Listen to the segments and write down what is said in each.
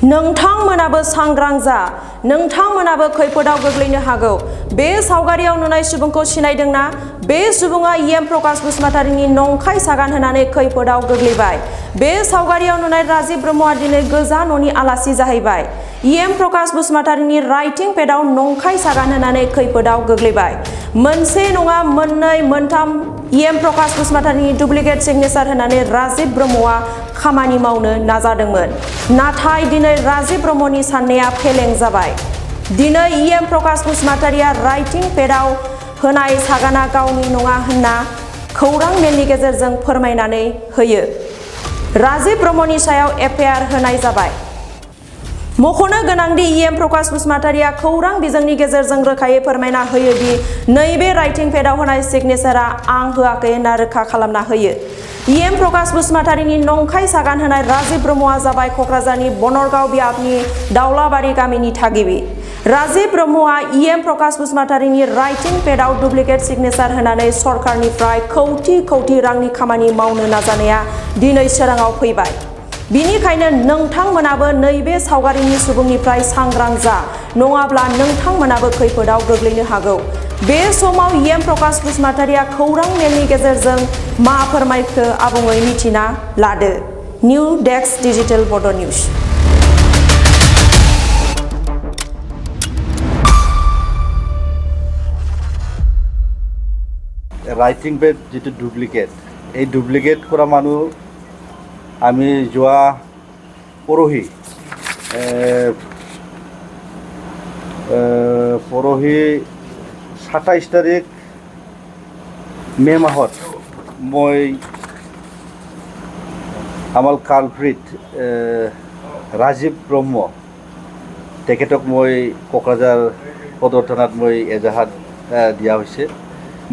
नोंथांमोनाबो सांग्रां जा नोंथांमोनाबो खैफोदाव गोग्लैनो हागौ बे सावगारियाव नुनाय सुबुंखौ सिनायदोंना बे सुबुङा प्रकाश बसुमतारीनि नंखाय सागान होनानै खैफोदाव गोग्लैबाय बे सावगारियाव नुनाय राजीव ब्रह्मआ दिनै गोजा न'नि आलासि जाहैबाय प्रकाश बसुमतारीनि राइटिं पेडआव नंखाय सागान होनानै खैफोदाव गोग्लैबाय मोनसे नङा मोननै मोनथाम प्रकाश बसुमतारीनि डुप्लिकेट सिगनेचार होनानै राजीव ब्रह्मआ खामानि मावनो नाजादोंमोन नाथाय दिनै राजीव ब्रह्मनि साननाया फेलें जाबाय दिनै प्रकाश बसुमतारीया राइटिं पेडआव होनाय सागाना गावनि नङा होनना खौरां मेलनि गेजेरजों फोरमायनानै होयो राजीव ब्रह्मनि सायाव एफआईआर होनाय जाबाय मख'नो गोनांदि प्रकाश बसुमतारीया खौरां बिजोंनि गेजेरजों रोखायै फोरमायना होयो दि नैबे राइटिं पेडआव होनाय सिगनेचारआ आं होआखै होनना रोखा खालामना होयो प्रकाश बसुमतारीनि नंखाय सागान होनाय राजीव ब्रह्मआ जाबाय क'क्राझारनि बनरगाव बियाबनि दाउलाबारि गामिनि थागिबि राजीव ब्रह्मआ प्रकाश बसुमतारीनि राइटिं पेडआव डुप्लिकेट सिगनेचार होनानै सरकारनिफ्राय कौटि रांनि खामानि मावनो नाजानाया दिनै सोराङाव फैबाय बिनिखायनो नोंथांमोनाबो नैबे सावगारिनि सुबुंनिफ्राय सांग्रां जा नङाब्ला नोंथांमोनाबो खैफोदाव गोग्लैनो हागौ बे समाव प्रकाश बसुमतारीया खौरां मेलनि गेजेरजों मा फोरमायखो आबुङै मिथिना लादो निउ डेस्क डिजिटेल बड' निउज राइटिं पेड जितु डुप्लिकेट এই ডুপ্লিকেট কৰা মানুহ আমি যোৱা পৰহি পৰহি 27 তাৰিখ মে মাহত মই আমাৰ কালপ্ৰিট ৰাজীৱ ব্ৰহ্ম তেখেতক মই কোকৰাঝাৰ সদৰ থানাত মই এজাহাত দিয়া হৈছে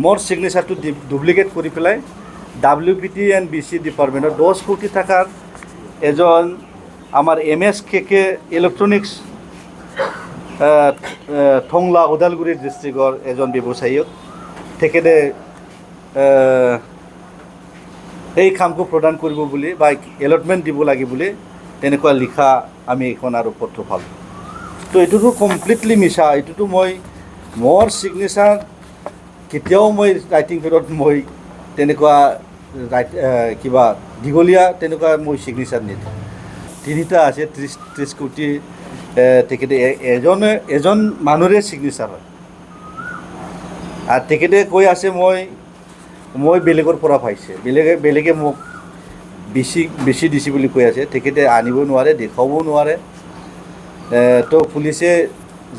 মোৰ সিগনেচাৰটো ডুপ্লিকেট কৰি পেলাই WPT and BC ডিপাৰ্টমেণ্টৰ 10 কোটি টাকাৰ এজন আমাৰ MSKK ইলেক্ট্ৰনিক্স থংলা ওদালগুৰি ডিষ্ট্ৰিক্টৰ এজন ব্যৱসায়ীক তেখেতে এই কামটো প্ৰদান কৰিব বুলি বা এলটমেণ্ট দিব লাগে বুলি তেনেকুৱা লিখা আমি এখন আৰু পত্ৰ পালোঁ তো এইটোতো কমপ্লিটলি মিছা এইটোতো মই মোৰ সিগনেচাৰ কেতিয়াও মই ৰাইটিং পেডত মই তেনেকুৱা কিবা দীঘলীয়া তেনেকুৱা মই সিগনেচাৰ নিদিওঁ তিনিটা আছে 30 কোটি তেখেতে এজন মানুহৰে সিগনেচাৰ হয় আৰু তেখেতে কৈ আছে মই বেলেগৰ পৰা পাইছে বেলেগে মোক বেছি দিছে বুলি কৈ আছে তেখেতে আনিব নোৱাৰে দেখাব নোৱাৰে তো পুলিচে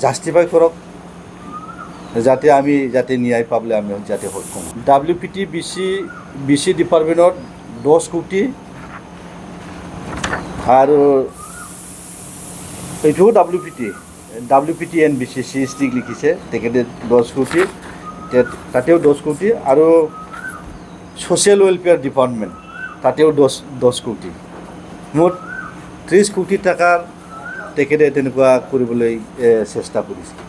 জাষ্টিফাই কৰক যাতে আমি যাতে ন্যায় পাবলে আমি যাতে সক্ষম WPT BC ডিপাৰ্টমেণ্টৰ 10 কোটি আৰু এইটো WPT and BC CST লিখিছে তেখেতে 10 কোটি তাতেও 10 কোটি আৰু সোশ্যাল ওয়েলফেয়াৰ ডিপাৰ্টমেন্ট তাতেও 10 কোটি মোট 30 কোটি টাকাৰ তেখেতে তেনেকুৱা কৰিবলৈ চেষ্টা কৰিছে